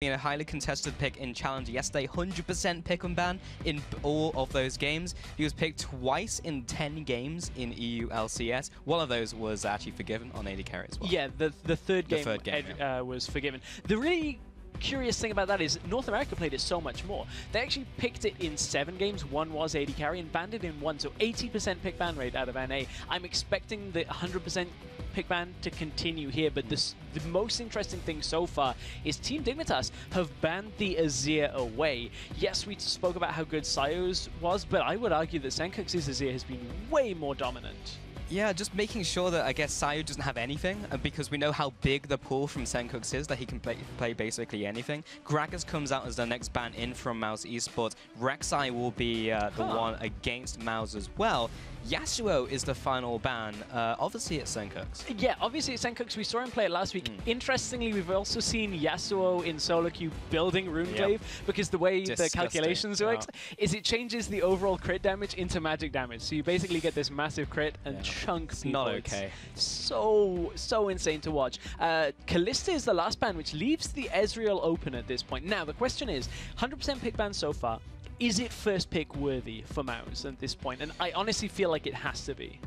a highly contested pick in Challenger yesterday, 100% pick and ban in all of those games. He was picked twice in 10 games in EU LCS. One of those was actually forgiven on AD carry as well. Yeah, the third game, was forgiven. The really curious thing about that is North America played it so much more. They actually picked it in 7 games. One was AD carry and banned it in 1, so 80% pick ban rate out of NA. I'm expecting the 100% pick ban to continue here, but the most interesting thing so far is Team Dignitas have banned the Azir away. Yes, we spoke about how good Sayo's was, but I would argue that Senkux's Azir has been way more dominant. Yeah, just making sure that, I guess, Sayo doesn't have anything, because we know how big the pool from Senkux is, that he can play basically anything. Gragas comes out as the next ban in from Mousesports. Rek'Sai will be the one against Mouse as well. Yasuo is the final ban. Obviously, it's Senkux. Yeah, obviously it's Senkux. We saw him play it last week. Interestingly, we've also seen Yasuo in solo queue building Runeclave, because the way the calculations works is it changes the overall crit damage into magic damage. So you basically get this massive crit and chunk people. Not okay. It's so insane to watch. Kalista is the last ban, which leaves the Ezreal open at this point. Now, the question is, 100% pick ban so far. Is it first pick worthy for Mouse at this point? And I honestly feel like it has to be.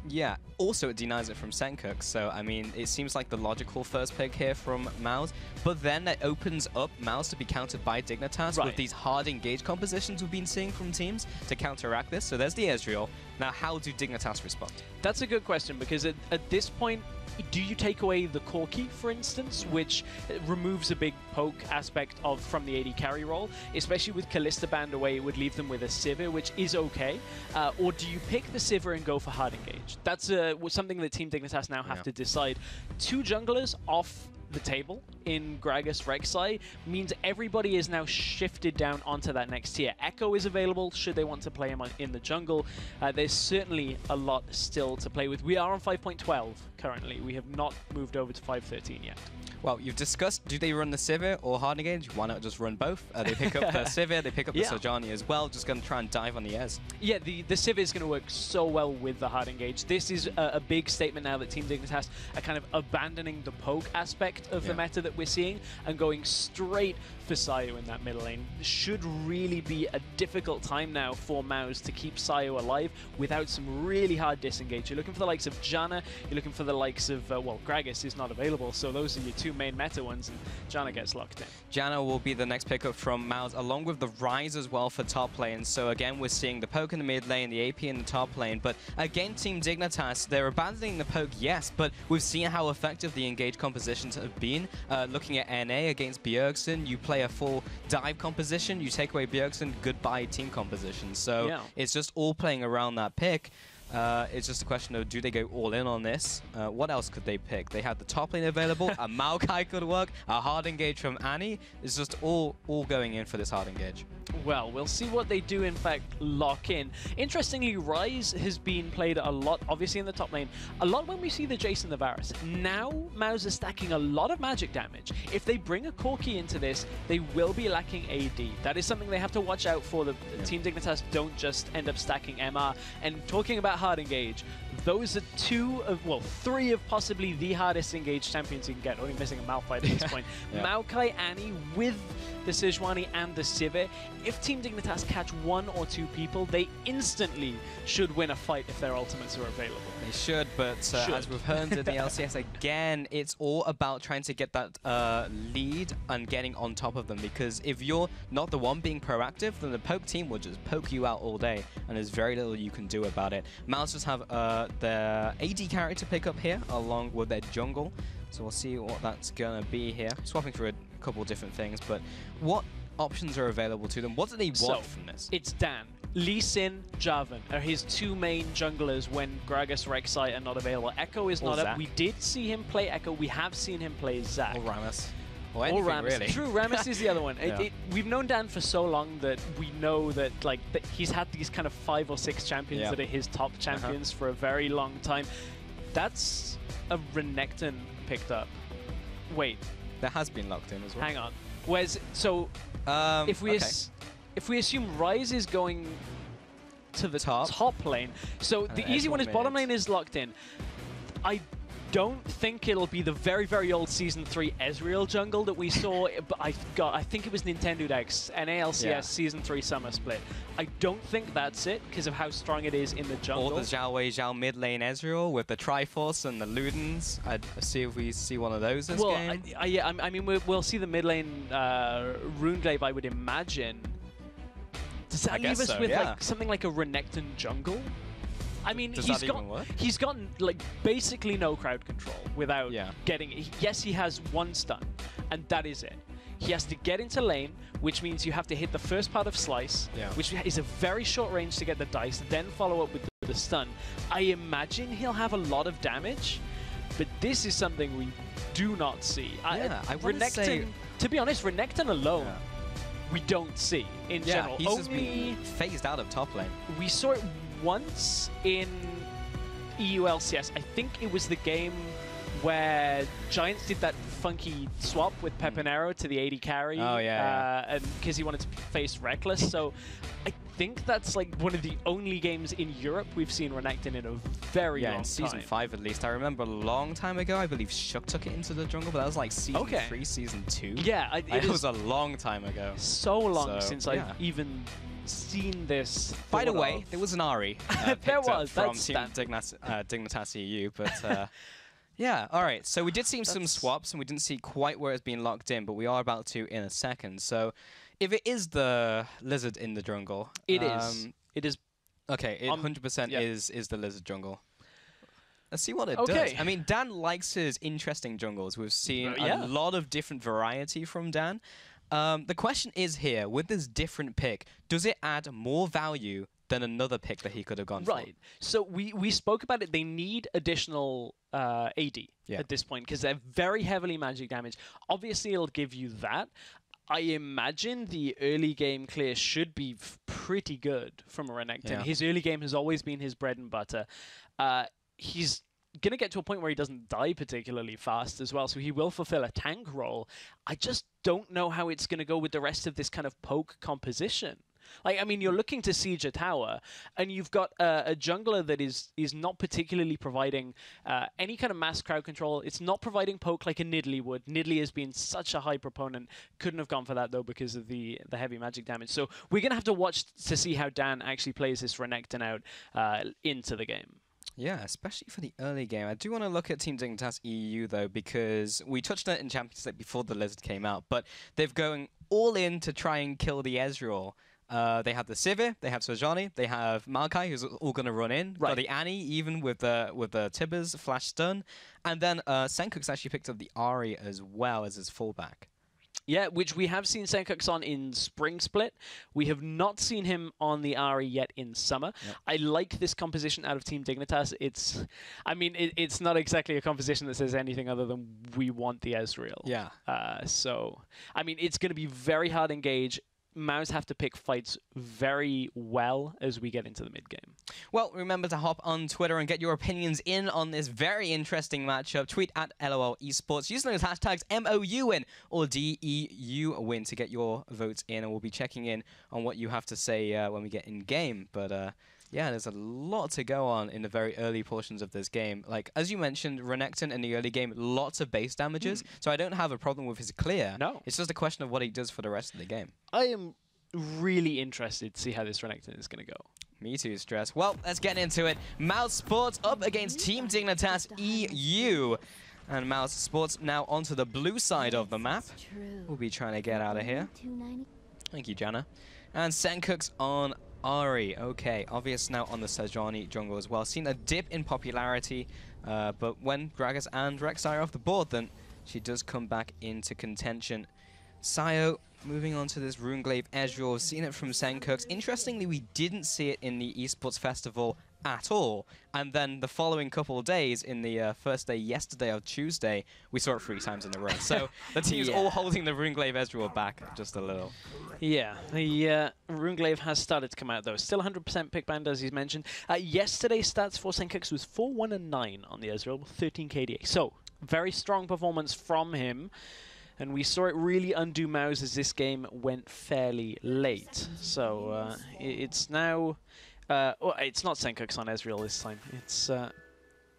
Yeah, also it denies it from Senkux, so I mean, it seems like the logical first pick here from Mouse, but then it opens up Mouse to be countered by Dignitas with these hard engage compositions we've been seeing from teams to counteract this. So there's the Ezreal. Now, how do Dignitas respond? That's a good question, because at this point, do you take away the Corki, for instance, which removes a big poke aspect from the AD carry role, especially with Kalista banned away, it would leave them with a Sivir, which is okay, or do you pick the Sivir and go for hard engage? That's something that Team Dignitas now have to decide. 2 junglers off the table in Gragas Rek'Sai means everybody is now shifted down onto that next tier. Echo is available should they want to play him in the jungle. There's certainly a lot still to play with. We are on 5.12 currently. We have not moved over to 5.13 yet. Well, you've discussed, do they run the Sivir or hard engage? Why not just run both? They pick up the Sivir, they pick up the Sojani as well, just going to try and dive on the Ez. Yeah, the Sivir is going to work so well with the hard engage. This is a big statement now that Team Dignitas are kind of abandoning the poke aspect of the meta that we're seeing and going straight for Sayo in that middle lane. Should really be a difficult time now for Mouse to keep Sayo alive without some really hard disengage. You're looking for the likes of Janna, you're looking for the likes of, well, Gragas is not available, so those are your 2 main meta ones, and Janna gets locked in. Janna will be the next pickup from Mouse, along with the Rise as well for top lane. So again, we're seeing the poke in the mid lane, the AP in the top lane, but again, Team Dignitas, they're abandoning the poke, yes, but we've seen how effective the engage compositions have been. Looking at NA against Bjergsen, you play a full dive composition, you take away Bjergsen, goodbye team composition. So it's just all playing around that pick. It's just a question of, do they go all in on this? What else could they pick? They had the top lane available, a Maokai could work, a hard engage from Annie. It's just all going in for this hard engage. Well, we'll see what they do, in fact, lock in. Interestingly, Rise has been played a lot, obviously in the top lane, a lot when we see the Jace and the Varus. Now, Mouse is stacking a lot of magic damage. If they bring a Corki into this, they will be lacking AD. That is something they have to watch out for. The Team Dignitas don't just end up stacking MR. And talking about hard engage, those are 3 of possibly the hardest engaged champions you can get, only missing a Malphite at this point. Maokai, Annie with the Sejuani and the Sivir. If Team Dignitas catch 1 or 2 people, they instantly should win a fight if their ultimates are available. They should, but as we've heard in the LCS, again, it's all about trying to get that lead and getting on top of them, because if you're not the one being proactive, then the poke team will just poke you out all day, and there's very little you can do about it. Mouse just have their AD carry to pick up here, along with their jungle. So we'll see what that's going to be here. Swapping through a couple different things, but what options are available to them? What do they want from this? It's Dan. Lee Sin, Jarvan are his 2 main junglers when Gragas, Rek'Sai are not available. Echo is not up. We did see him play Echo. We have seen him play Zac. Or Rammus. Or anything, Rammus. Really. True, Rammus is the other one. We've known Dan for so long that we know that he's had these kind of 5 or 6 champions that are his top champions for a very long time. That's a Renekton picked up. Wait. That has been locked in as well. Hang on. If we assume Rise is going to the top lane, so the easy one is bottom lane is locked in. I don't think it'll be the very, very old Season 3 Ezreal jungle that we saw, but I think it was Nintendo Dex, NALCS Season 3 Summer Split. I don't think that's it, because of how strong it is in the jungle. Or the Zhao Wei Zhao mid lane Ezreal with the Triforce and the Ludens. I'd see if we see one of those this game. Yeah, I mean, we'll see the mid lane Runeglaive, I would imagine. Does that leave us with like something like a Renekton jungle? I mean, he's gotten like basically no crowd control without getting. Yes, he has one stun, and that is it. He has to get into lane, which means you have to hit the first part of Slice, which is a very short range to get the dice, then follow up with the stun. I imagine he'll have a lot of damage, but this is something we do not see. Renekton, to be honest, Renekton alone, we don't see in general. He's just been phased out of top lane. We saw it once in EULCS. I think it was the game where Giants did that funky swap with Pepinero to the AD carry. Oh, and because he wanted to face Reckless. So I think that's like one of the only games in Europe we've seen Renekton in a very long time. In Season 5 at least. I remember a long time ago, I believe Shook took it into the jungle, but that was like Season 3, Season 2. Yeah. It was a long time ago. So long since I've even seen this. By the way, there was an Ahri there was from Team Dignitas EU, but yeah, all right. So we did see some swaps, and we didn't see quite where it's been locked in, but we are about to in a second. So if it is the lizard in the jungle, it is. It is. Okay, it 100% is the lizard jungle. Let's see what it does. I mean, Dan likes his interesting jungles. We've seen a lot of different variety from Dan. The question is here, with this different pick, does it add more value than another pick that he could have gone for? Right. So we spoke about it. They need additional AD at this point because they're very heavily magic damage. Obviously, it'll give you that. I imagine the early game clear should be pretty good from a Renekton. Yeah. His early game has always been his bread and butter. He's going to get to a point where he doesn't die particularly fast as well, so he will fulfill a tank role. I just don't know how it's going to go with the rest of this kind of poke composition. Like, I mean, you're looking to siege a tower, and you've got a jungler that is not particularly providing any kind of mass crowd control. It's not providing poke like a Nidalee would. Nidalee has been such a high proponent. Couldn't have gone for that, though, because of the heavy magic damage. So we're going to have to watch to see how Dan actually plays this Renekton out into the game. Yeah, especially for the early game. I do want to look at Team Dignitas EU, though, because we touched on it in Champions League before the Lizard came out, but they've going all in to try and kill the Ezreal. They have the Sivir, they have Sojani, they have Maokai, who's all going to run in. Got the Annie, even with the Tibbers, flash stun. And then Senkuk's actually picked up the Ahri as well as his fallback. Yeah, which we have seen Senkuk's on in Spring Split. We have not seen him on the Ahri yet in Summer. Yep. I like this composition out of Team Dignitas. It's not exactly a composition that says anything other than we want the Ezreal. Yeah. So, I mean, it's going to be very hard engage. MOUs have to pick fights very well as we get into the mid-game. Well, remember to hop on Twitter and get your opinions in on this very interesting matchup. Tweet at LOL Esports. Use those hashtags MOU win or DEU win to get your votes in, and we'll be checking in on what you have to say when we get in-game. But yeah, there's a lot to go on in the very early portions of this game. Like, as you mentioned, Renekton in the early game, lots of base damages, so I don't have a problem with his clear. No. It's just a question of what he does for the rest of the game. I am really interested to see how this Renekton is going to go. Me too, Stress. Well, let's get into it. Mousesports up against Team Dignitas EU. And Mousesports now onto the blue side of the map. We'll be trying to get out of here. Thank you, Jana. And Senkuk's on Ahri. Okay, obvious now on the Sejani jungle as well. Seen a dip in popularity, but when Gragas and Rek'Sai are off the board, then she does come back into contention. Sayo moving on to this Runeglaive Ezreal. We've seen it from Senkuk's. Interestingly, we didn't see it in the Esports Festival at all. And then the following couple of days, in the first day yesterday or Tuesday, we saw it 3 times in a row. So the team's all holding the Runeglaive Ezreal back just a little. Yeah, the Runeglaive has started to come out, though. Still 100% pick band, as he's mentioned. Yesterday's stats for Senkuk's was 4-1-9 on the Ezreal, 13 KDA. So, very strong performance from him. And we saw it really undo MOUs as this game went fairly late. So it's now... it's not Senkuk's on Ezreal this time. It's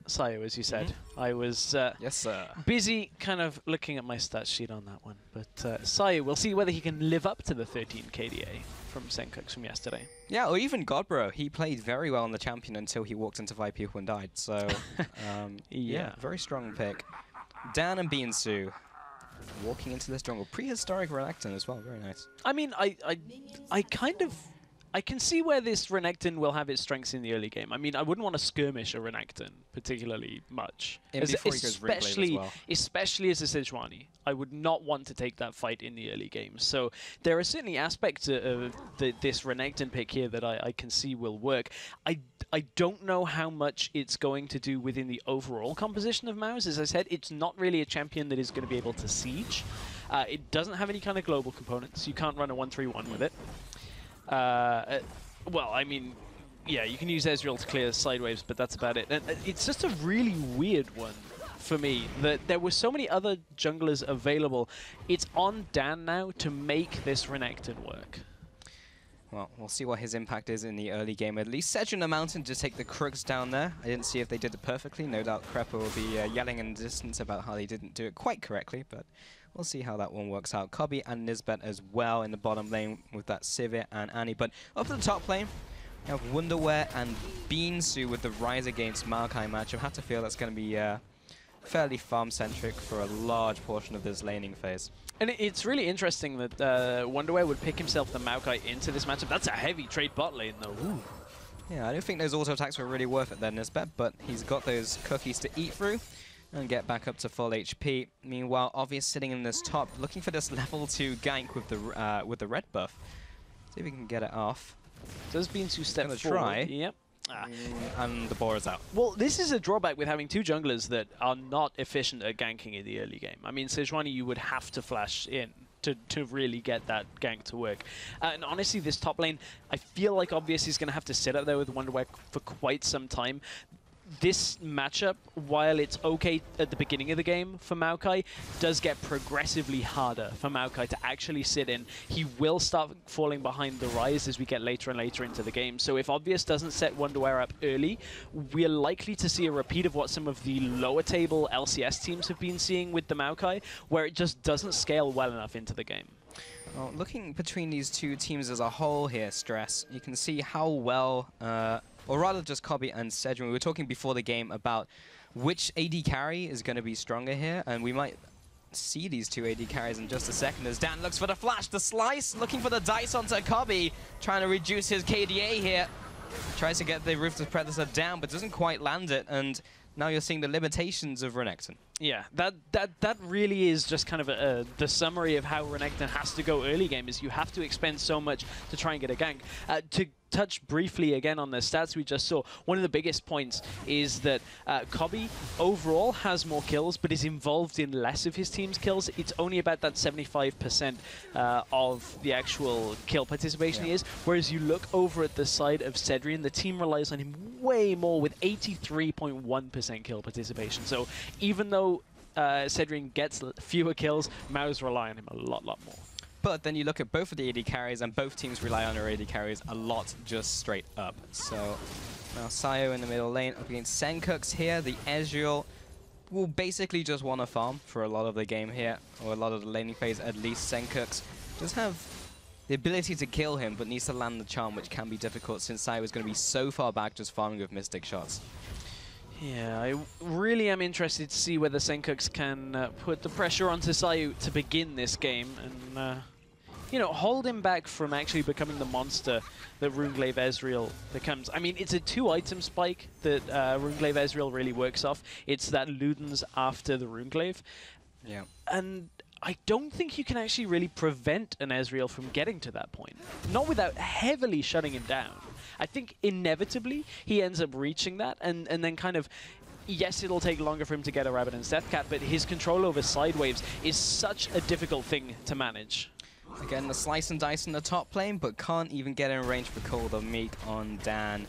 Sayo, as you said. I was yes, sir. busy kind of looking at my stats sheet on that one. But Sayo, we'll see whether he can live up to the 13 KDA from Senkux from yesterday. Yeah, or even Godbro. He played very well on the champion until he walked into 5 people and died. So, yeah, very strong pick. Dan and Beansu walking into this jungle. Prehistoric Renekton as well. Very nice. I mean, I kind of... I can see where this Renekton will have its strengths in the early game. I mean, I wouldn't want to skirmish a Renekton particularly much. Especially as a Sejuani. I would not want to take that fight in the early game. So there are certainly aspects of this Renekton pick here that I can see will work. I don't know how much it's going to do within the overall composition of MOUZ. As I said, it's not really a champion that is going to be able to siege. It doesn't have any kind of global components. You can't run a 1-3-1 with it. Well, I mean, yeah, you can use Ezreal to clear side waves, but that's about it. And it's just a really weird one for me that there were so many other junglers available. It's on Dan now to make this Renekton work. Well, we'll see what his impact is in the early game. At least Sedge and the Mountain just take the crooks down there. I didn't see if they did it perfectly. No doubt Crepper will be yelling in the distance about how they didn't do it quite correctly, but we'll see how that one works out. Kobe and Nisbet as well in the bottom lane with that Sivir and Annie. But up to the top lane, we have Wonderwear and Beansu with the Rise against Maokai match. I have to feel that's going to be fairly farm-centric for a large portion of this laning phase. And it's really interesting that Wonderwear would pick himself the Maokai into this matchup. That's a heavy trade bot lane, though. Ooh. Yeah, I don't think those auto attacks were really worth it there, Nisbet, but he's got those cookies to eat through and get back up to full HP. Meanwhile, Obvious sitting in this top, looking for this level 2 gank with the red buff. See if we can get it off. Does Beansu step forward? Try. Yep. And the boar is out. Well, this is a drawback with having two junglers that are not efficient at ganking in the early game. I mean, Sejuani, you would have to flash in to really get that gank to work. And honestly, this top lane, I feel like Obvious is going to have to sit up there with Wonderwear for quite some time. This matchup, while it's okay at the beginning of the game for Maokai, does get progressively harder for Maokai to actually sit in. He will start falling behind the Rise as we get later and later into the game. So if Obvious doesn't set Wonderwear up early, we're likely to see a repeat of what some of the lower table LCS teams have been seeing with the Maokai, where it just doesn't scale well enough into the game. Well, looking between these two teams as a whole here, Stress, you can see how well... or rather just Kobe and Sedgman. We were talking before the game about which AD carry is going to be stronger here, and we might see these two AD carries in just a second as Dan looks for the flash, the slice, looking for the dice onto Kobe, trying to reduce his KDA here. Tries to get the Ruthless Predator down, but doesn't quite land it, and now you're seeing the limitations of Renekton. Yeah, that really is just kind of the summary of how Renekton has to go early game, is you have to expend so much to try and get a gank. To touch briefly again on the stats we just saw, one of the biggest points is that Kobe overall has more kills, but is involved in less of his team's kills. It's only about that 75% of the actual kill participation he is, whereas you look over at the side of Cedrian, the team relies on him way more with 83.1% kill participation. So even though Cedrian gets fewer kills, MOUZ rely on him a lot more. But then you look at both of the AD carries, and both teams rely on their AD carries a lot, just straight up. So now Sayo in the middle lane up against Senkux here. The Ezreal will basically just want to farm for a lot of the game here, or a lot of the laning phase. At least Senkux does have the ability to kill him, but needs to land the charm, which can be difficult since Sayo is going to be so far back just farming with Mystic shots. Yeah, I really am interested to see whether Senkux can put the pressure onto Sayu to begin this game and, you know, hold him back from actually becoming the monster that Runeglaive Ezreal becomes. I mean, it's a 2-item spike that Runeglaive Ezreal really works off. It's that Ludens after the Runeglaive. Yeah. And I don't think you can actually really prevent an Ezreal from getting to that point. Not without heavily shutting him down. I think inevitably he ends up reaching that, and then kind of, yes, it'll take longer for him to get a Rabadon's Deathcat, but his control over side waves is such a difficult thing to manage. Again, the slice and dice in the top lane, but can't even get in range for Cold or Meek on Dan.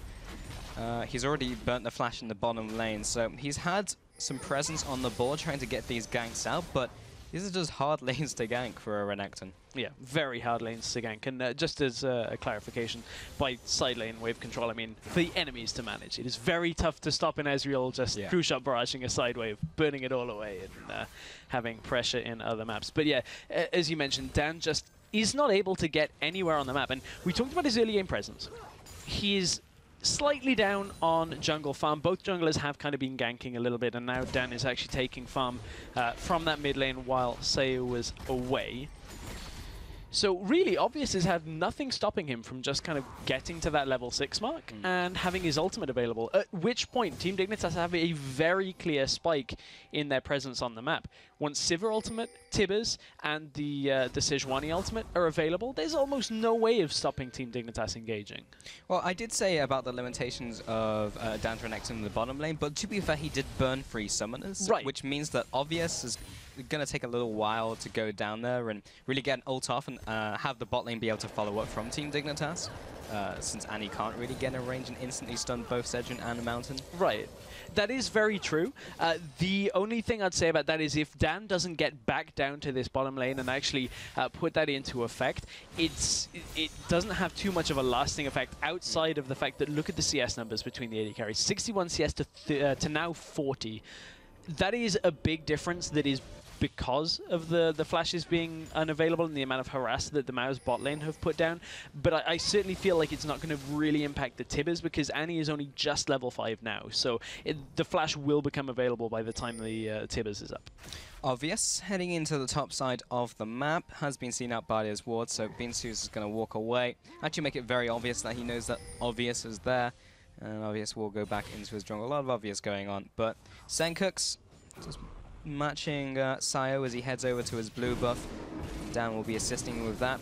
He's already burnt the flash in the bottom lane, so he's had some presence on the board trying to get these ganks out, but These are just hard lanes to gank for a Renekton. Yeah, very hard lanes to gank. And just as a clarification, by side lane wave control, I mean for the enemies to manage. It is very tough to stop an Ezreal just true shot barraging a side wave, burning it all away, and having pressure in other maps. But yeah, as you mentioned, Dan just is not able to get anywhere on the map. And we talked about his early game presence. He is slightly down on jungle farm. Both junglers have kind of been ganking a little bit, and now Dan is actually taking farm from that mid lane while Sayo was away. So really, Obvious has had nothing stopping him from just kind of getting to that level 6 mark and having his ultimate available, at which point Team Dignitas have a very clear spike in their presence on the map. Once Sivir ultimate, Tibbers, and the Sejuani ultimate are available, there's almost no way of stopping Team Dignitas engaging. Well, I did say about the limitations of Dan's Renekton in the bottom lane, but to be fair, he did burn 3 summoners, which means that Obvious is going to take a little while to go down there and really get an ult off and have the bot lane be able to follow up from Team Dignitas, since Annie can't really get in range and instantly stun both Sejuani and Mountain. Right. That is very true. The only thing I'd say about that is if Dan doesn't get back down to this bottom lane and actually put that into effect, it doesn't have too much of a lasting effect outside of the fact that look at the CS numbers between the AD carries. 61 CS to now 40. That is a big difference that is because of the flashes being unavailable and the amount of harass that the MOU's bot lane have put down. But I certainly feel like it's not going to really impact the Tibbers because Annie is only just level 5 now. So the flash will become available by the time the Tibbers is up. Obvious, heading into the top side of the map, has been seen out by his ward, so Binsu is going to walk away. Actually make it very obvious that he knows that Obvious is there. And Obvious will go back into his jungle. A lot of Obvious going on. But Senkux just matching Sayo as he heads over to his blue buff. Dan will be assisting with that.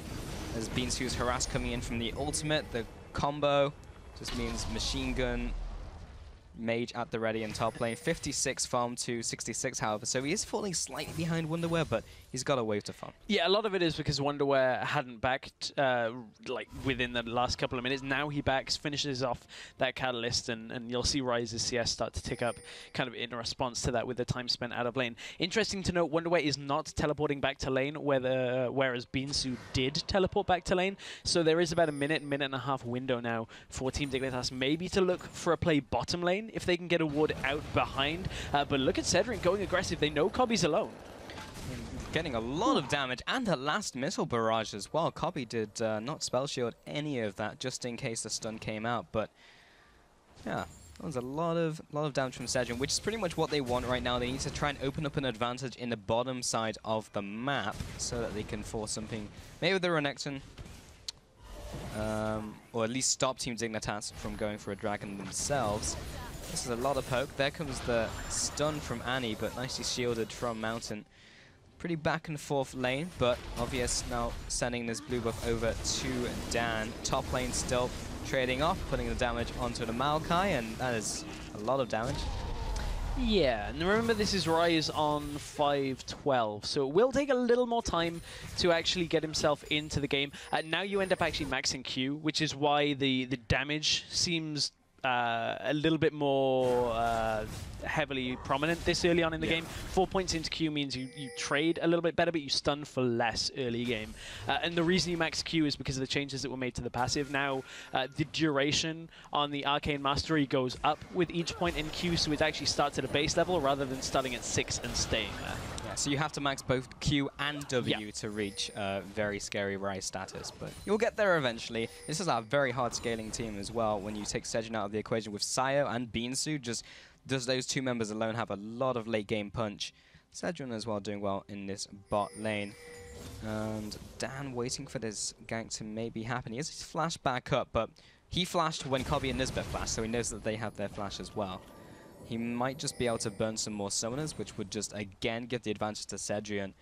As Binsu's harass coming in from the ultimate, the combo just means machine gun, mage at the ready in top lane. 56 farm to 66, however, so he is falling slightly behind Wonderwear, but he's got a wave to farm. Yeah, a lot of it is because Wonderwear hadn't backed like within the last couple of minutes. Now he backs, finishes off that catalyst, and you'll see Ryze's CS start to tick up kind of in response to that with the time spent out of lane. Interesting to note, Wonderwear is not teleporting back to lane, whereas Binsu did teleport back to lane. So there is about a minute and a half window now for Team Dignitas maybe to look for a play bottom lane if they can get a ward out behind. But look at Cedric going aggressive. They know Cobby's alone. Getting a lot of damage and a last missile barrage as well. Cobby did not spell shield any of that just in case the stun came out. But yeah, that was a lot of damage from Sejuani, which is pretty much what they want right now. They need to try and open up an advantage in the bottom side of the map so that they can force something, maybe with the Renekton, or at least stop Team Dignitas from going for a dragon themselves. This is a lot of poke. There comes the stun from Annie, but nicely shielded from Mountain. Pretty back and forth lane, but Obvious now sending this blue buff over to Dan. Top lane still trading off, putting the damage onto the Maokai, and that is a lot of damage. Yeah, and remember this is Ryze on 512, so it will take a little more time to actually get himself into the game. Now you end up actually maxing Q, which is why the damage seems a little bit more heavily prominent this early on in the game. 4 points into Q means you trade a little bit better, but you stun for less early game. And the reason you max Q is because of the changes that were made to the passive. Now, the duration on the Arcane Mastery goes up with each point in Q, so it actually starts at a base level rather than starting at 6 and staying there. Yeah, so you have to max both Q and W to reach very scary Ryze status, but you'll get there eventually. This is a very hard scaling team as well when you take Sejuani out of the equation with Sayo and Binsu. Just those two members alone have a lot of late game punch. Sejuani as well doing well in this bot lane. And Dan waiting for this gank to maybe happen. He has his flash back up, but he flashed when Cobby and Nisbet flashed, so he knows that they have their flash as well. He might just be able to burn some more summoners, which would just again give the advantage to Sejuani.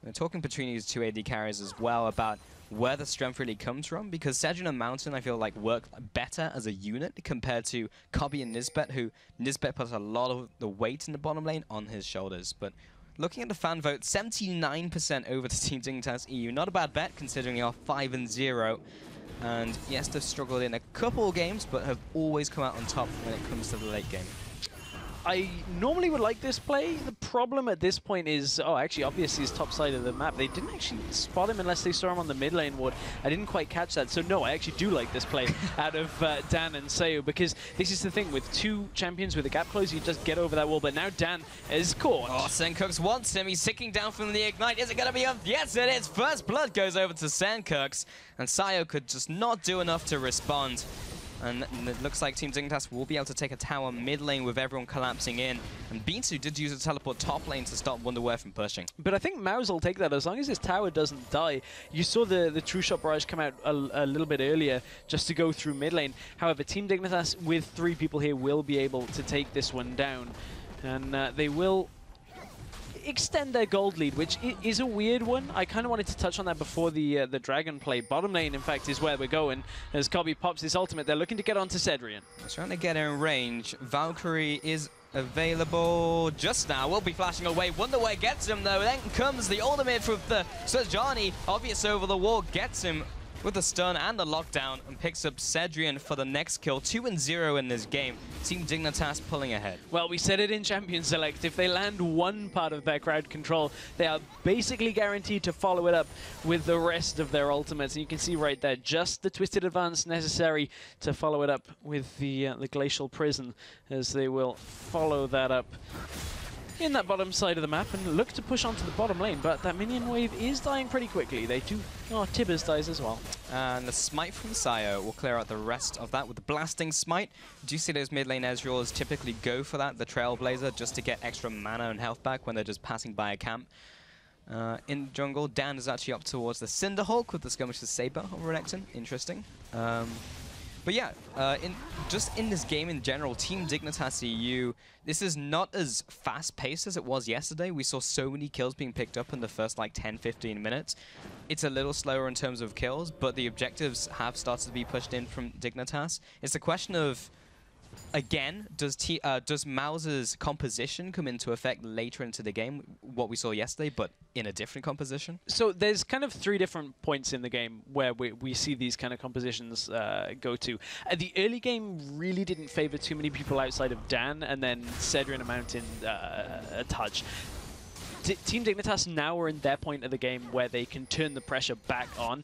We're talking between these two AD carries as well about where the strength really comes from, because Sejuani and Mountain, I feel like, work better as a unit compared to Cobby and Nisbet, who Nisbet puts a lot of the weight in the bottom lane on his shoulders. But looking at the fan vote, 79% over to Team Dignitas EU. Not a bad bet, considering they are 5-0. And yes, they've struggled in a couple of games, but have always come out on top when it comes to the late game. I normally would like this play. The problem at this point is, oh, actually, obviously, his top side of the map. They didn't actually spot him unless they saw him on the mid lane ward. I didn't quite catch that. So, no, I actually do like this play out of Dan and Sayo, because this is the thing. With two champions with a gap close, you just get over that wall. But now Dan is caught. Oh, Sencooks wants him. He's ticking down from the Ignite. Is it going to be up? Yes, it is. First blood goes over to Sencooks, and Sayo could just not do enough to respond. And it looks like Team Dignitas will be able to take a tower mid lane with everyone collapsing in. And B2 did use a teleport top lane to stop Wonderwear from pushing. But I think MOUZ will take that as long as his tower doesn't die. You saw the True Shot Barrage come out a little bit earlier just to go through mid lane. However, Team Dignitas with 3 people here will be able to take this one down. And they will extend their gold lead, which is a weird one. I kind of wanted to touch on that before the Dragon play. Bottom lane, in fact, is where we're going. As Kobe pops his ultimate, they're looking to get onto Cedrian. Trying to get in range. Valkyrie is available just now. Will be flashing away. Wonderwear gets him, though. Then comes the ultimate from the Sejani. Obvious over the wall gets him with the stun and the lockdown, and picks up Cedrian for the next kill. 2-0 in this game. Team Dignitas pulling ahead. Well, we said it in Champion Select. If they land one part of their crowd control, they are basically guaranteed to follow it up with the rest of their ultimates. And you can see right there, just the Twisted Advance necessary to follow it up with the Glacial Prison, as they will follow that up in that bottom side of the map and look to push onto the bottom lane. But that minion wave is dying pretty quickly. They do... Oh, Tibbers dies as well. And the smite from Sayo will clear out the rest of that with the blasting smite. Do you see those mid lane Ezreals typically go for that, the Trailblazer, just to get extra mana and health back when they're just passing by a camp? In jungle, Dan is actually up towards the Cinderhawk with the Skirmisher's Saber of Renekton. Interesting. But yeah, just in this game in general, Team Dignitas EU, this is not as fast-paced as it was yesterday. We saw so many kills being picked up in the first like 10-15 minutes. It's a little slower in terms of kills, but the objectives have started to be pushed in from Dignitas. It's a question of, again, does MOUZ's composition come into effect later into the game, what we saw yesterday, but in a different composition? So there's kind of 3 different points in the game where we see these kind of compositions go to. The early game really didn't favor too many people outside of Dan, and then Cedrian and Mountain a touch. Team Dignitas now are in their point of the game where they can turn the pressure back on.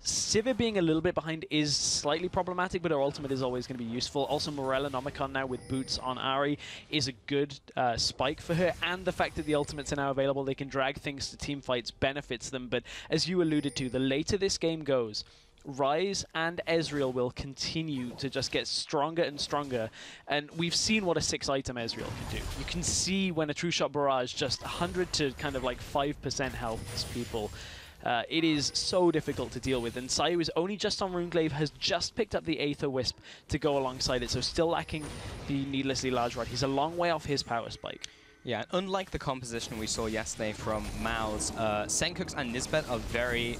Sivir being a little bit behind is slightly problematic, but her ultimate is always going to be useful. Also, Morellonomicon now with boots on Ahri is a good spike for her, and the fact that the ultimates are now available, they can drag things to team fights, benefits them. But as you alluded to, the later this game goes, Ryze and Ezreal will continue to just get stronger and stronger, and we've seen what a 6-item Ezreal can do. You can see when a True Shot Barrage just 100 to kind of like 5% healths people. It is so difficult to deal with, and Sayu is only just on Runeglaive, has just picked up the Aether Wisp to go alongside it, so still lacking the needlessly large rod. He's a long way off his power spike. Yeah, unlike the composition we saw yesterday from MOUZ, Sencooks and Nisbet are very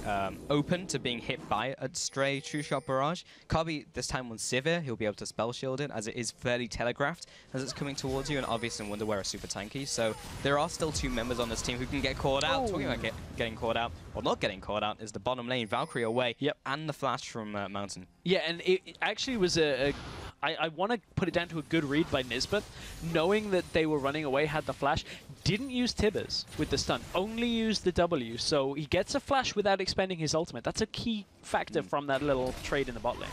open to being hit by a stray True Shot Barrage. Kabi, this time on Sivir, he'll be able to spell shield it, as it is fairly telegraphed as it's coming towards you, and obviously Wonderwear are super tanky, so there are still 2 members on this team who can get caught out. Talking about getting caught out, or not getting caught out, is the bottom lane, Valkyrie away, and the flash from Mountain. Yeah, and it actually was I want to put it down to a good read by Nisbet, knowing that they were running away, had the flash, didn't use Tibbers with the stun, only used the W, so he gets a flash without expending his ultimate. That's a key factor from that little trade in the bot lane.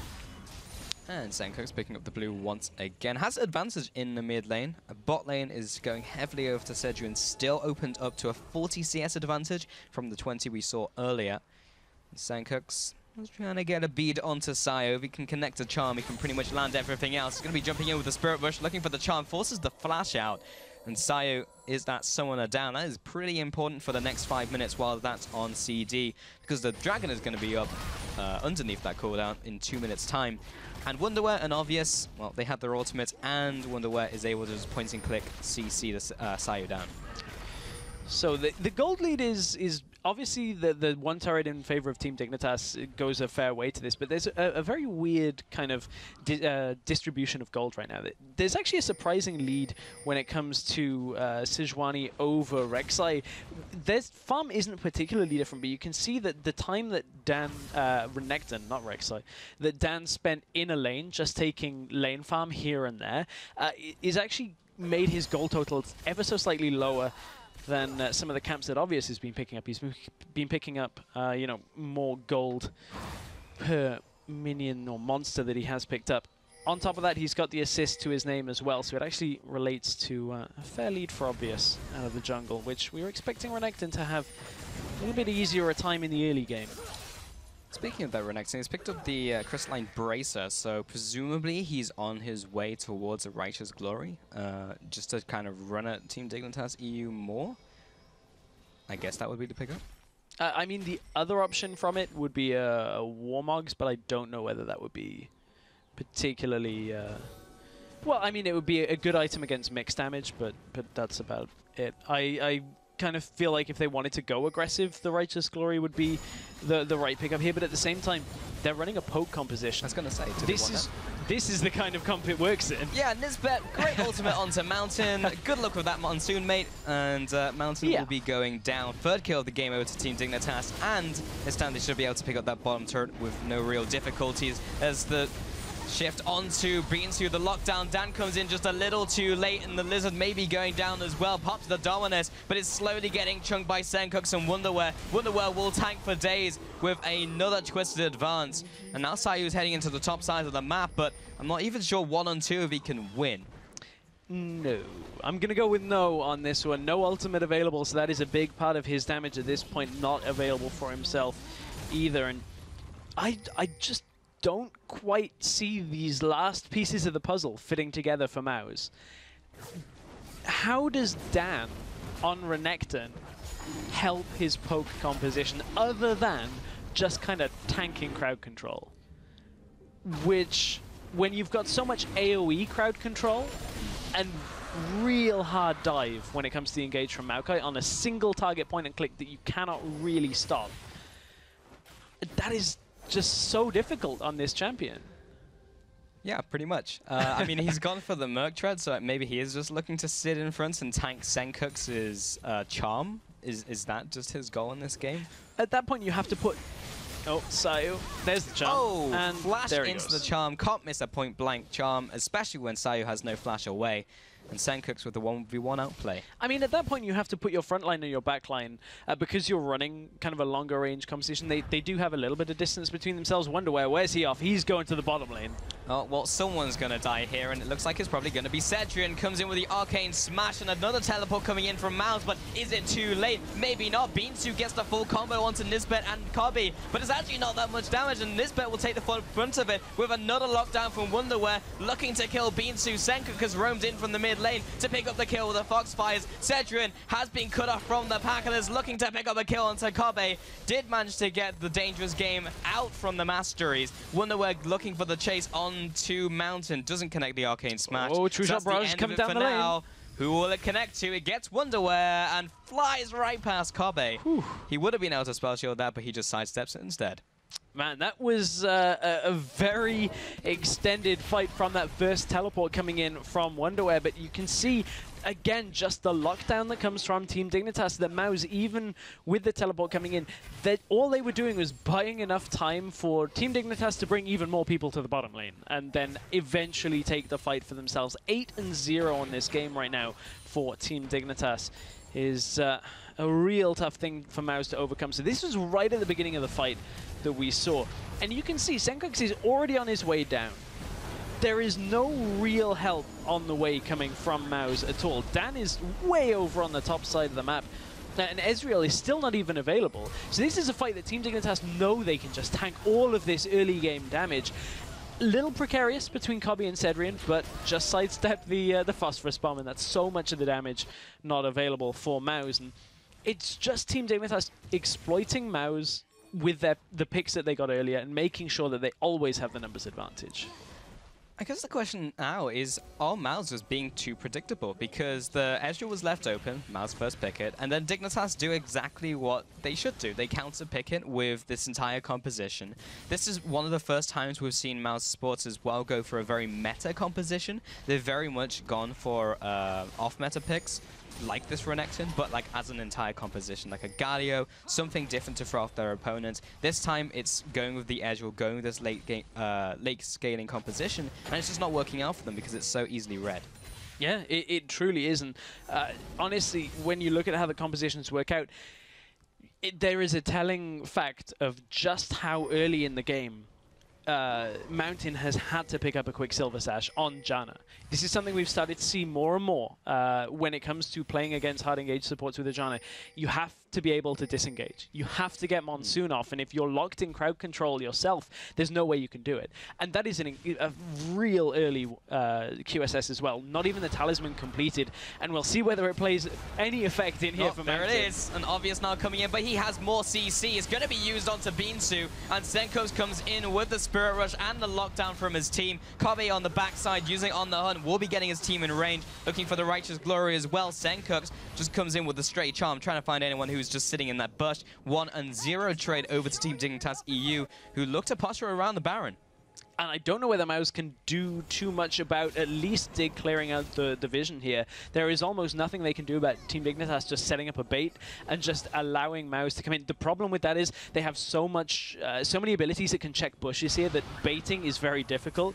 And Sencooks picking up the blue once again. Has advantage in the mid lane. Bot lane is going heavily over to Cedrian, still opened up to a 40 CS advantage from the 20 we saw earlier. Sencooks trying to get a bead onto Sayo. If he can connect a charm, he can pretty much land everything else. He's going to be jumping in with the Spirit Bush, looking for the charm, forces the flash out. And Sayo is that summoner down. That is pretty important for the next 5 minutes while that's on CD, because the Dragon is going to be up underneath that cooldown in 2 minutes' time. And Wonderwear and Obvious, well, they have their ultimate, and Wonderwear is able to just point and click CC the Sayo down. So the gold lead is obviously the one turret in favor of Team Dignitas goes a fair way to this, but there's a very weird kind of distribution of gold right now. There's actually a surprising lead when it comes to Sejuani over Rek'Sai. Their farm isn't particularly different, but you can see that the time that Dan, Renekton, not Rek'Sai, that Dan spent in a lane, just taking lane farm here and there, is actually made his goal totals ever so slightly lower than some of the camps that Obvious has been picking up. He's been picking up, you know, more gold per minion or monster that he has picked up. On top of that, he's got the assist to his name as well, so it actually relates to a fair lead for Obvious out of the jungle, which we were expecting Renekton to have a little bit easier a time in the early game. Speaking of that, Renekton, he's picked up the Crystalline Bracer, so presumably he's on his way towards a Righteous Glory, just to kind of run at Team Dignitas EU more. I guess that would be the pickup. I mean, the other option from it would be a Warmogs, but I don't know whether that would be particularly... well, I mean, it would be a good item against mixed damage, but that's about it. I kind of feel like if they wanted to go aggressive, the Righteous Glory would be the right pickup here, but at the same time, they're running a poke composition. I was going to say, this is the kind of comp it works in. Yeah, Nisbet, great ultimate onto Mountain. Good luck with that Monsoon, mate. And Mountain will be going down. Third kill of the game over to Team Dignitas, and this time they should be able to pick up that bottom turret with no real difficulties as the shift onto Beansu, the lockdown. Dan comes in just a little too late, and the Lizard may be going down as well. Pops the Dominus, but it's slowly getting chunked by Senkux and Wonderwear. Wonderwear will tank for days with another Twisted Advance. And now Sayu's heading into the top side of the map, but I'm not even sure 1-on-2 if he can win. No. I'm going to go with no on this one. No ultimate available, so that is a big part of his damage at this point, not available for himself either. And I just don't quite see these last pieces of the puzzle fitting together for Mouse. How does Dan on Renekton help his poke composition other than just kind of tanking crowd control? Which, when you've got so much AoE crowd control and real hard dive when it comes to the engage from Maokai on a single target point and click that you cannot really stop, that is just so difficult on this champion. Yeah, pretty much. I mean, he's gone for the Merc Tread, so maybe he is just looking to sit in front and tank Senkux's charm. Is that just his goal in this game? At that point, you have to put... Oh, Sayu. There's the charm. Oh, and flash there into the charm. Can't miss a point-blank charm, especially when Sayu has no flash away. And Senkux with the 1v1 outplay. I mean, at that point, you have to put your front line and your back line, because you're running kind of a longer range composition. They do have a little bit of distance between themselves. Wonderwear, where's he off? He's going to the bottom lane. Oh, well, someone's going to die here, and it looks like it's probably going to be Cedrian. Comes in with the Arcane Smash, and another teleport coming in from Mouse, but is it too late? Maybe not. Beansu gets the full combo onto Nisbet and Kobe, but it's actually not that much damage, and Nisbet will take the full brunt of it with another lockdown from Wonderwear, looking to kill Beansu. Senkuk has roamed in from the mid lane to pick up the kill with the Foxfires. Cedrian has been cut off from the pack and is looking to pick up a kill onto Kobe. Did manage to get the dangerous game out from the Masteries. Wonderwear looking for the chase onto Mountain. Doesn't connect the Arcane Smash. Oh, True Shot Barrage coming down the lane. Who will it connect to? It gets Wonderwear and flies right past Kobe. Whew. He would have been able to spell shield that, but he just sidesteps it instead. Man, that was a very extended fight from that first teleport coming in from Wonderwear, but you can see, again, just the lockdown that comes from Team Dignitas, that Mouse, even with the teleport coming in, that all they were doing was buying enough time for Team Dignitas to bring even more people to the bottom lane, and then eventually take the fight for themselves. 8-0 on this game right now for Team Dignitas is a real tough thing for Mouse to overcome. So this was right at the beginning of the fight that we saw. And you can see Senkux is already on his way down. There is no real help on the way coming from Mouse at all. Dan is way over on the top side of the map, and Ezreal is still not even available. So this is a fight that Team Dignitas know they can just tank all of this early game damage. Little precarious between Kobe and Cedrian, but just sidestep the Phosphorus Bomb, and that's so much of the damage not available for Mouse. And it's just Team Dignitas exploiting Mouse with the picks that they got earlier and making sure that they always have the numbers advantage. I guess the question now is, are Mouse just being too predictable? Because the Ezreal was left open, Mouse first pick it, and then Dignitas do exactly what they should do. They counter pick it with this entire composition. This is one of the first times we've seen Mousesports as well go for a very meta composition. They've very much gone for off-meta picks, like this Renekton, but like as an entire composition, like a Galio, something different to throw off their opponents. This time it's going with the Ezreal, going with this late scaling composition, and it's just not working out for them because it's so easily read. Yeah, it truly is. And honestly, when you look at how the compositions work out, there is a telling fact of just how early in the game Mountain has had to pick up a quick Silver Sash on Janna. This is something we've started to see more and more when it comes to playing against hard engaged supports with a Janna. You have to be able to disengage. You have to get Monsoon off, and if you're locked in crowd control yourself, there's no way you can do it. And that is a real early QSS as well. Not even the Talisman completed, and we'll see whether it plays any effect in here for Mountain. There it is, an obvious now coming in, but he has more CC. It's going to be used onto Binsu, and Senkos comes in with the Spirit Rush and the lockdown from his team. Kobe on the backside, using On the Hunt, will be getting his team in range, looking for the Righteous Glory as well. Senkos just comes in with the straight charm, trying to find anyone who's just sitting in that bush. 1-0 trade over to Team Dignitas EU, who look to posture around the Baron. And I don't know whether Mouse can do too much about at least Dig clearing out the vision here. There is almost nothing they can do about Team Dignitas just setting up a bait and just allowing Mouse to come in. The problem with that is they have so many abilities that can check bushes here that baiting is very difficult.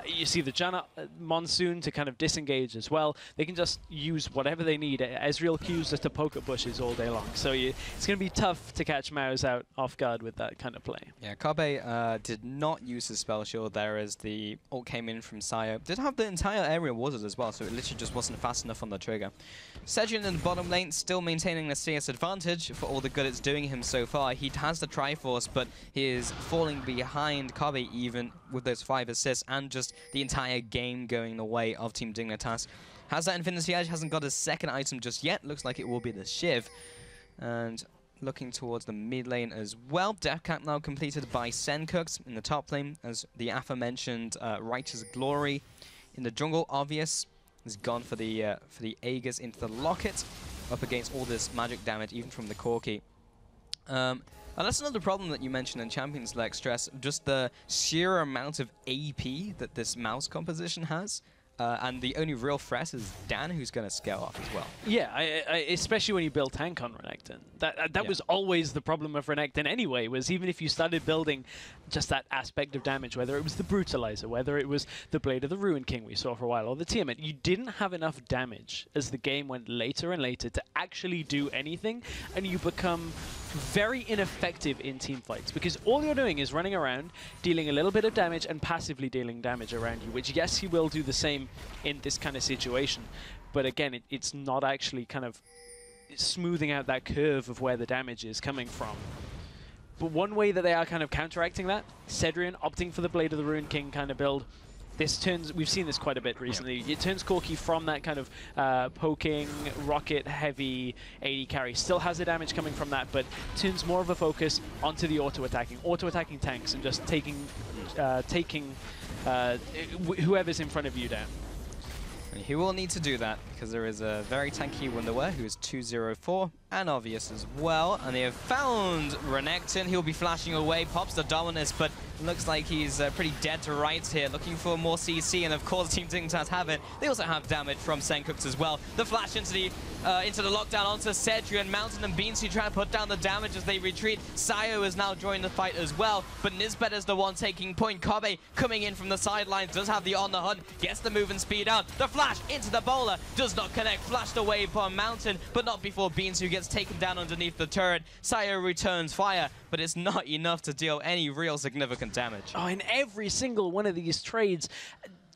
You see the Janna Monsoon to kind of disengage as well. They can just use whatever they need. Ezreal Qs just to poke at bushes all day long. So it's going to be tough to catch Mouse out off guard with that kind of play. Yeah, Kobe did not use his spell shield there as the ult came in from Sayo. Did have the entire area warded as well, so it literally just wasn't fast enough on the trigger. Sedrian in the bottom lane, still maintaining the CS advantage for all the good it's doing him so far. He has the Triforce, but he is falling behind Kobe even with those 5 assists and just the entire game going the way of Team Dignitas. Has that Infinity Edge, hasn't got a second item just yet. Looks like it will be the Shiv. And looking towards the mid lane as well. Death Cap now completed by Senkux in the top lane, as the aforementioned Righteous Glory. In the jungle, Obvious is gone for the Aegis into the Locket, up against all this magic damage, even from the Corki. And that's another problem that you mentioned in Champions League, Stress, just the sheer amount of AP that this mouse composition has. And the only real threat is Dan, who's going to scale up as well. Yeah, especially when you build tank on Renekton. That was always the problem of Renekton anyway, was even if you started building just that aspect of damage, whether it was the Brutalizer, whether it was the Blade of the Ruin King we saw for a while, or the Tiamat, you didn't have enough damage as the game went later and later to actually do anything, and you become very ineffective in team fights, because all you're doing is running around, dealing a little bit of damage and passively dealing damage around you, which yes, he will do the same in this kind of situation, but again, it's not actually kind of smoothing out that curve of where the damage is coming from. But one way that they are kind of counteracting that, Sedrian opting for the Blade of the Ruin King kind of build. This turns, we've seen this quite a bit recently, it turns Corki from that kind of poking, rocket, heavy AD carry. Still has the damage coming from that, but turns more of a focus onto the auto-attacking tanks and just taking whoever's in front of you down. And he will need to do that, because there is a very tanky Wonderwear who is 204, and Obvious as well. And they have found Renekton. He'll be flashing away, pops the Dominus, but looks like he's pretty dead to rights here, looking for more CC, and of course Team Dignitas have it. They also have damage from Senkux as well. The flash into the lockdown onto Sedrian, Mountain and Beansy trying to put down the damage as they retreat. Sayo is now joining the fight as well, but Nisbet is the one taking point. Kobe coming in from the sidelines, does have the On the Hunt, gets the move and speed out. The flash into the bowler, does not connect, flashed away upon Mountain, but not before Beans, who gets taken down underneath the turret. Sayo returns fire, but it's not enough to deal any real significant damage. Oh, in every single one of these trades,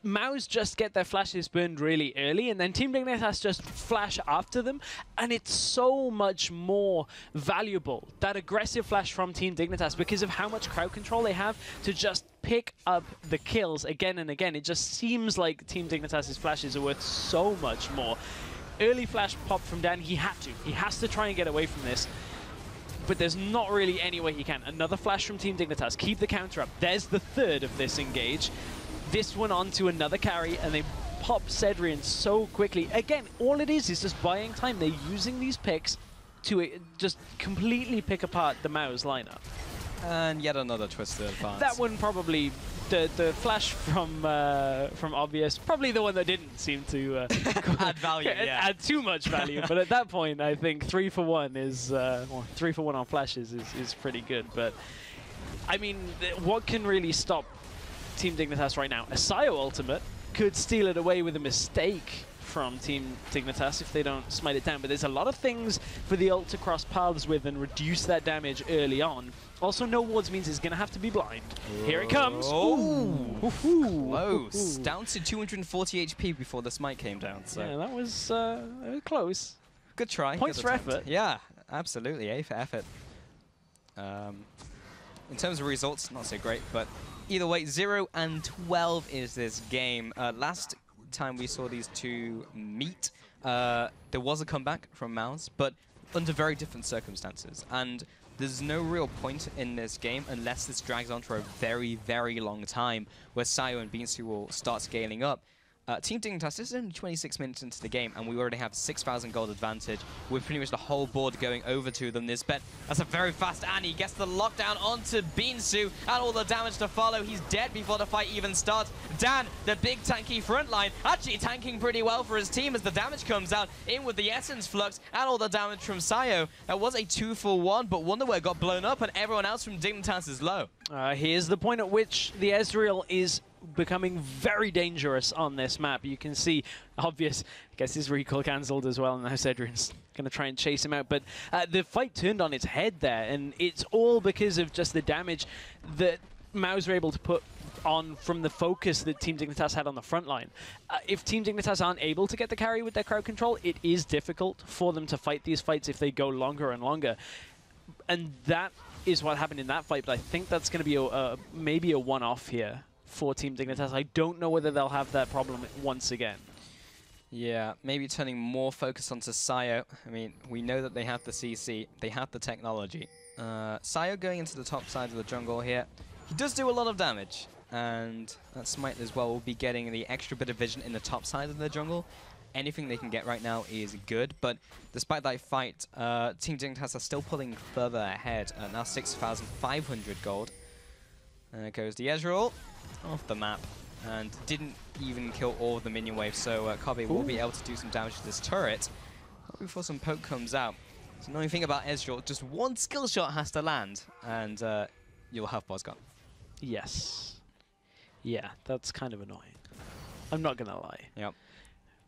MOUs just get their flashes burned really early, and then Team Dignitas just flash after them, and it's so much more valuable, that aggressive flash from Team Dignitas, because of how much crowd control they have to just pick up the kills again and again. It just seems like Team Dignitas' flashes are worth so much more. Early flash pop from Dan, he has to try and get away from this, but there's not really any way he can. Another flash from Team Dignitas, keep the counter up. There's the third of this engage. This one onto another carry, and they pop Sedrian so quickly. Again, all it is just buying time. They're using these picks to just completely pick apart the MOUs lineup. And yet another twisted advance. That one probably, the flash from Obvious, probably the one that didn't seem to add value, add too much value. But at that point, I think 3 for 1 is, well, 3 for 1 on flashes is pretty good. But I mean, what can really stop Team Dignitas right now? A Sayo ultimate could steal it away with a mistake from Team Dignitas if they don't smite it down. But there's a lot of things for the ult to cross paths with and reduce that damage early on. Also, no wards means it's going to have to be blind. Here it comes. Oh, close. Down to 240 HP before the smite came down. So yeah, that was close. Good try. Points for effort. Yeah, absolutely. A for effort. In terms of results, not so great, but either way, 0-12 is this game. Last time we saw these two meet, there was a comeback from Mouse, but under very different circumstances. And there's no real point in this game unless this drags on for a very, very long time, where Sayo and Beansu will start scaling up. Team Dignitas, this is only 26 minutes into the game, and we already have 6,000 gold advantage with pretty much the whole board going over to them. This bet, that's a very fast Annie, gets the lockdown onto Beansu, and all the damage to follow. He's dead before the fight even starts. Dan, the big tanky front line, actually tanking pretty well for his team as the damage comes out, in with the Essence Flux, and all the damage from Sayo. That was a 2-for-1, but Wonderwear got blown up, and everyone else from Dignitas is low. Here's the point at which the Ezreal is becoming very dangerous on this map. You can see obvious, I guess his recall cancelled as well, and now Cedrion's going to try and chase him out, but the fight turned on its head there, and it's all because of just the damage that MOUs were able to put on from the focus that Team Dignitas had on the front line. If Team Dignitas aren't able to get the carry with their crowd control, it is difficult for them to fight these fights if they go longer and longer, and that is what happened in that fight, but I think that's going to be maybe a one-off here for Team Dignitas. I don't know whether they'll have that problem once again. Yeah, maybe turning more focus onto Sayo. I mean, we know that they have the CC, they have the technology. Sayo going into the top side of the jungle here. He does do a lot of damage, and that Smite as well will be getting the extra bit of vision in the top side of the jungle. Anything they can get right now is good, but despite that fight, Team Dignitas are still pulling further ahead. Now 6,500 gold. There goes the Ezreal off the map, and didn't even kill all of the minion waves, so Kobe will be able to do some damage to this turret before some poke comes out. So the annoying thing about Ezreal, just one skill shot has to land, and you'll have boss gone. Yes. Yeah, that's kind of annoying. I'm not going to lie. Yep.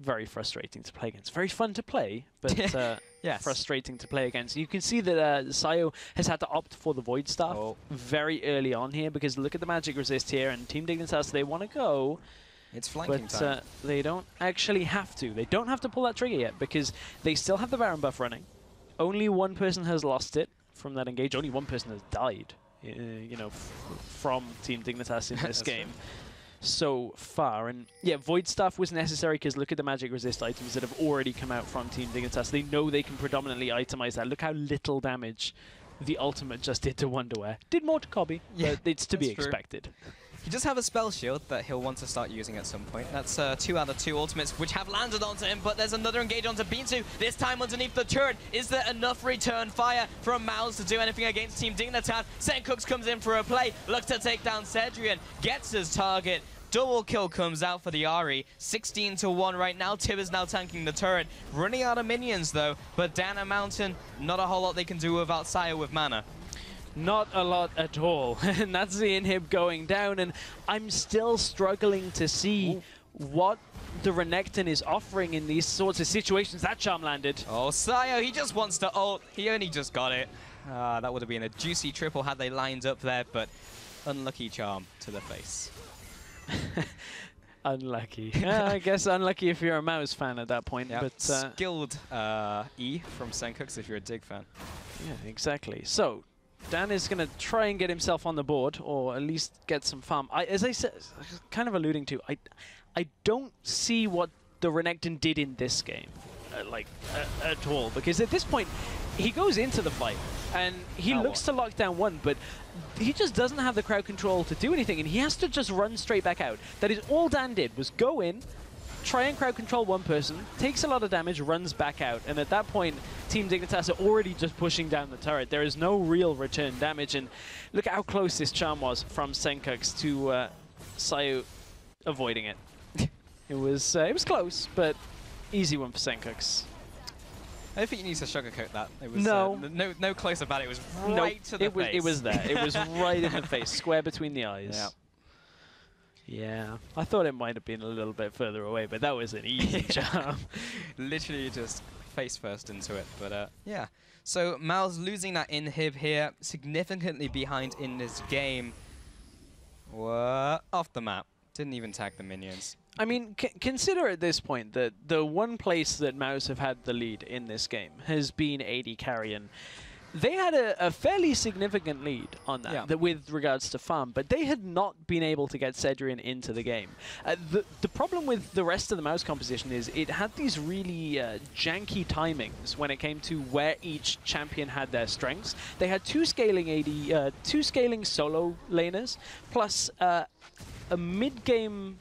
Very frustrating to play against. Very fun to play, but yes. Frustrating to play against. You can see that Sayo has had to opt for the Void Staff very early on here, because look at the magic resist here, and Team Dignitas, they want to go. It's flanking time. They don't actually have to. They don't have to pull that trigger yet, because they still have the Baron buff running. Only one person has lost it from that engage. Only one person has died, you know, from Team Dignitas in this game. So far, and yeah, Void Staff was necessary because look at the magic resist items that have already come out from Team Dignitas. They know they can predominantly itemize that. Look how little damage the ultimate just did to Wonderwear. Did more to Kobe, but it's to be expected. He does have a spell shield that he'll want to start using at some point. That's 2 out of 2 ultimates, which have landed onto him, but there's another engage onto Beansu, this time underneath the turret. Is there enough return fire from Mouse to do anything against Team Dignitas? Sencooks comes in for a play, looks to take down Cedrion, gets his target. Double kill comes out for the Ahri. 16-1 right now. Tib is now tanking the turret. Running out of minions, though, but down a mountain, not a whole lot they can do without Sayo with mana. Not a lot at all, and that's the inhib going down, and I'm still struggling to see what the Renekton is offering in these sorts of situations. That charm landed. Oh, Sayo, he just wants to ult. He only just got it. That would have been a juicy triple had they lined up there, but unlucky charm to the face. Unlucky. I guess unlucky if you're a Mouse fan at that point. Yep. But skilled E from Sencooks if you're a Dig fan. Yeah, exactly. So Dan is going to try and get himself on the board, or at least get some farm. As I said, kind of alluding to, I don't see what the Renekton did in this game, at all. Because at this point, he goes into the fight, and he looks to lock down one, but he just doesn't have the crowd control to do anything, and he has to just run straight back out. That is all Dan did, was go in, try and crowd control one person, takes a lot of damage, runs back out, and at that point, Team Dignitas are already just pushing down the turret. There is no real return damage, and look at how close this charm was from Sencooks to Sayo avoiding it. It was close, but easy one for Sencooks. I don't think you need to sugarcoat that. It was no close about it. It was right to the face. It was there. It was right in the face, square between the eyes. Yeah. Yeah, I thought it might have been a little bit further away, but that was an easy jump. Literally just face first into it, but yeah. So MOU's losing that inhib here, significantly behind in this game. What? Off the map. Didn't even tag the minions. I mean, consider at this point that the one place that MOUs have had the lead in this game has been AD carry, and they had a fairly significant lead on that, with regards to farm, but they had not been able to get Cedrian into the game. The problem with the rest of the MOUs composition is it had these really janky timings when it came to where each champion had their strengths. They had two scaling solo laners, plus a mid-game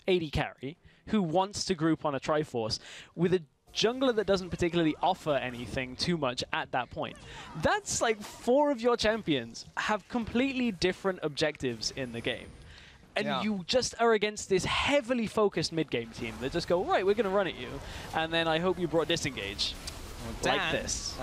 AD carry who wants to group on a Triforce with a jungler that doesn't particularly offer anything too much at that point. That's like 4 of your champions have completely different objectives in the game. And you just are against this heavily focused mid-game team that just go, right, we're going to run at you, and then I hope you brought disengage. Dan, like this.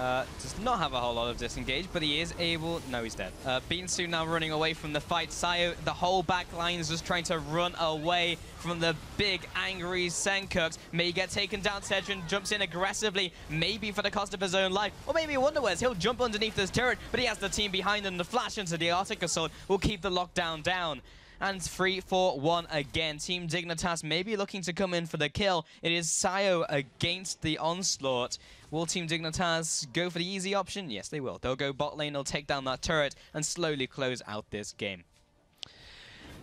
Does not have a whole lot of disengage, but he is able... No, he's dead. Beansu now running away from the fight. Sayo, the whole back line is just trying to run away from the big, angry Senkooks. May get taken down. Cedrian jumps in aggressively, maybe for the cost of his own life. Or maybe Wonderwares. He'll jump underneath this turret, but he has the team behind him. The flash into the Arctic Assault will keep the lockdown down. And 3-4-1 again. Team Dignitas maybe looking to come in for the kill. It is Sayo against the Onslaught. Will Team Dignitas go for the easy option? Yes, they will. They'll go bot lane, they'll take down that turret, and slowly close out this game.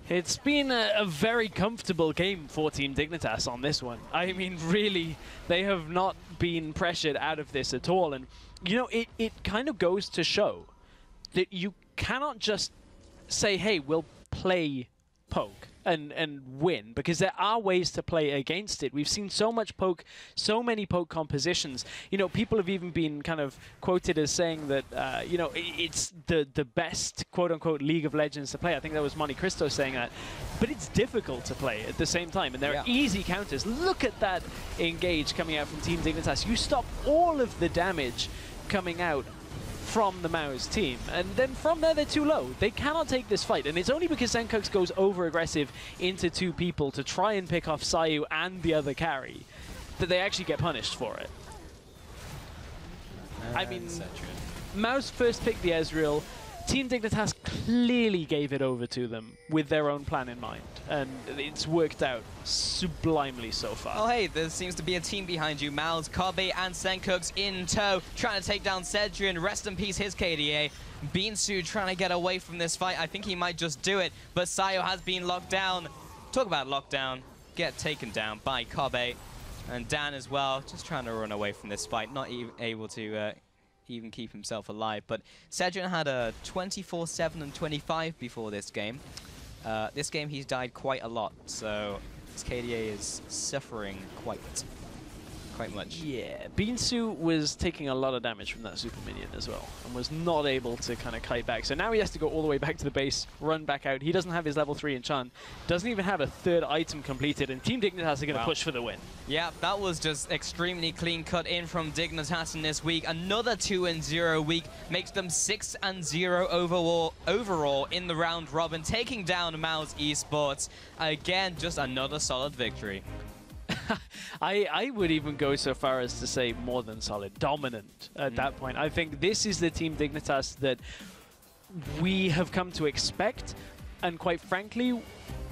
It's been a very comfortable game for Team Dignitas on this one. I mean, really, they have not been pressured out of this at all. And, you know, it kind of goes to show that you cannot just say, hey, we'll play poke and win, because there are ways to play against it. We've seen so much poke, so many poke compositions. You know, people have even been kind of quoted as saying that, you know, it's the best quote-unquote League of Legends to play. I think that was Monte Cristo saying that. But it's difficult to play at the same time, and there are easy counters. Look at that engage coming out from Team Dignitas. You stop all of the damage coming out from the MOUs team, and then from there they're too low. They cannot take this fight, and it's only because Senkooks goes over-aggressive into 2 people to try and pick off Sayu and the other carry that they actually get punished for it. I mean, MOUs first picked the Ezreal. Team Dignitas clearly gave it over to them with their own plan in mind, and it's worked out sublimely so far. Oh hey, there seems to be a team behind you. MOUs, Kobe and Senkooks in tow, trying to take down Cedrian. Rest in peace his KDA. Beansu trying to get away from this fight. I think he might just do it, but Sayo has been locked down. Talk about lockdown. Get taken down by Kobe. And Dan as well, just trying to run away from this fight, not even able to even keep himself alive. But Cedrian had a 24-7 and 25 before this game. This game he's died quite a lot, so his KDA is suffering quite much. Yeah, Beansu was taking a lot of damage from that super minion as well, and was not able to kind of kite back. So now he has to go all the way back to the base, run back out. He doesn't have his level 3 enchant, doesn't even have a 3rd item completed, and Team Dignitas are going to push for the win. Yeah, that was just extremely clean cut in from Dignitas in this week. Another 2-0 week makes them 6-0 overall in the round robin, taking down Mousesports. Again, just another solid victory. I would even go so far as to say more than solid, dominant at that point. I think this is the Team Dignitas that we have come to expect, and quite frankly,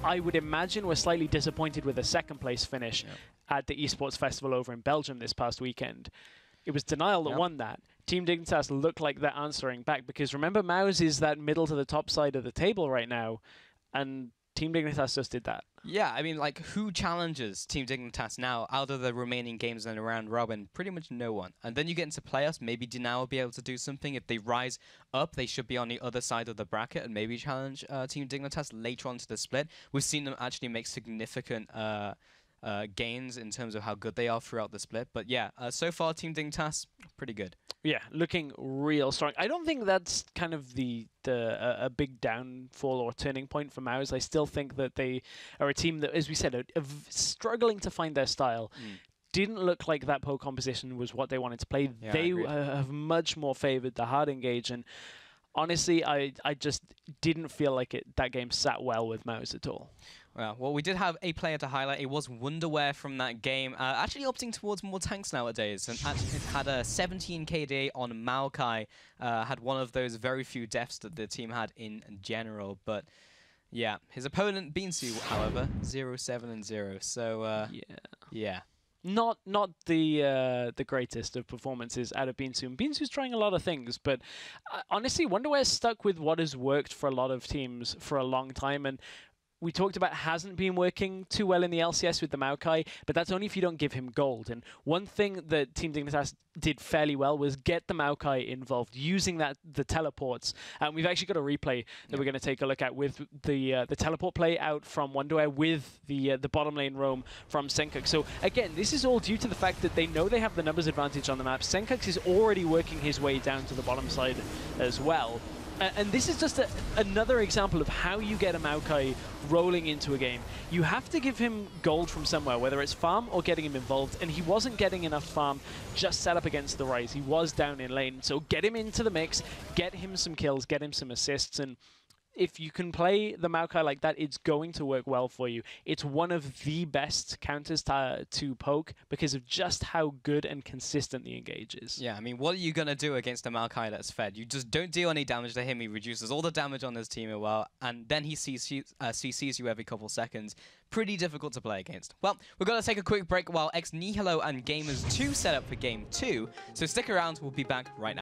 I would imagine we're slightly disappointed with a 2nd place finish at the Esports Festival over in Belgium this past weekend. It was Denial that won that. Team Dignitas look like they're answering back, because remember, MOUs is that middle to the top side of the table right now, and Team Dignitas just did that. Yeah, I mean, like, who challenges Team Dignitas now out of the remaining games in the round robin? Pretty much no one. And then you get into playoffs, maybe Denial will be able to do something. If they rise up, they should be on the other side of the bracket and maybe challenge Team Dignitas later on to the split. We've seen them actually make significant gains in terms of how good they are throughout the split. But yeah, so far Team Dignitas, pretty good. Yeah, looking real strong. I don't think that's kind of a big downfall or turning point for MOUs. I still think that they are a team that, as we said, are struggling to find their style. Didn't look like that poke composition was what they wanted to play. Yeah, they have much more favored the hard engage, and honestly, I just didn't feel like that game sat well with Mouse at all. Well, we did have a player to highlight. It was Wonderware from that game, actually opting towards more tanks nowadays, and actually it had a 17 KDA on Maokai, had one of those very few deaths that the team had in general, but yeah, his opponent, Binsu, however, 0-7-0, so yeah. Not the greatest of performances out of Binsu. And Binsu's trying a lot of things, but honestly, Wonderware's stuck with what has worked for a lot of teams for a long time, and we talked about hasn't been working too well in the LCS with the Maokai, but that's only if you don't give him gold. And one thing that Team Dignitas did fairly well was get the Maokai involved, using the teleports. And we've actually got a replay that we're going to take a look at with the teleport play out from Wonderware with the bottom lane roam from Senkux. So again, this is all due to the fact that they know they have the numbers advantage on the map. Senkux is already working his way down to the bottom side as well. And this is just another example of how you get a Maokai rolling into a game. You have to give him gold from somewhere, whether it's farm or getting him involved, and he wasn't getting enough farm just set up against the Ryze. He was down in lane, so get him into the mix, get him some kills, get him some assists, and if you can play the Maokai like that, it's going to work well for you. It's one of the best counters to poke because of just how good and consistent the engage is. Yeah, I mean, what are you going to do against a Maokai that's fed? You just don't deal any damage to him. He reduces all the damage on his team as well, and then he CCs you every couple seconds. Pretty difficult to play against. Well, we're going to take a quick break while Ex Nihilo and Gamers 2 set up for Game 2, so stick around. We'll be back right now.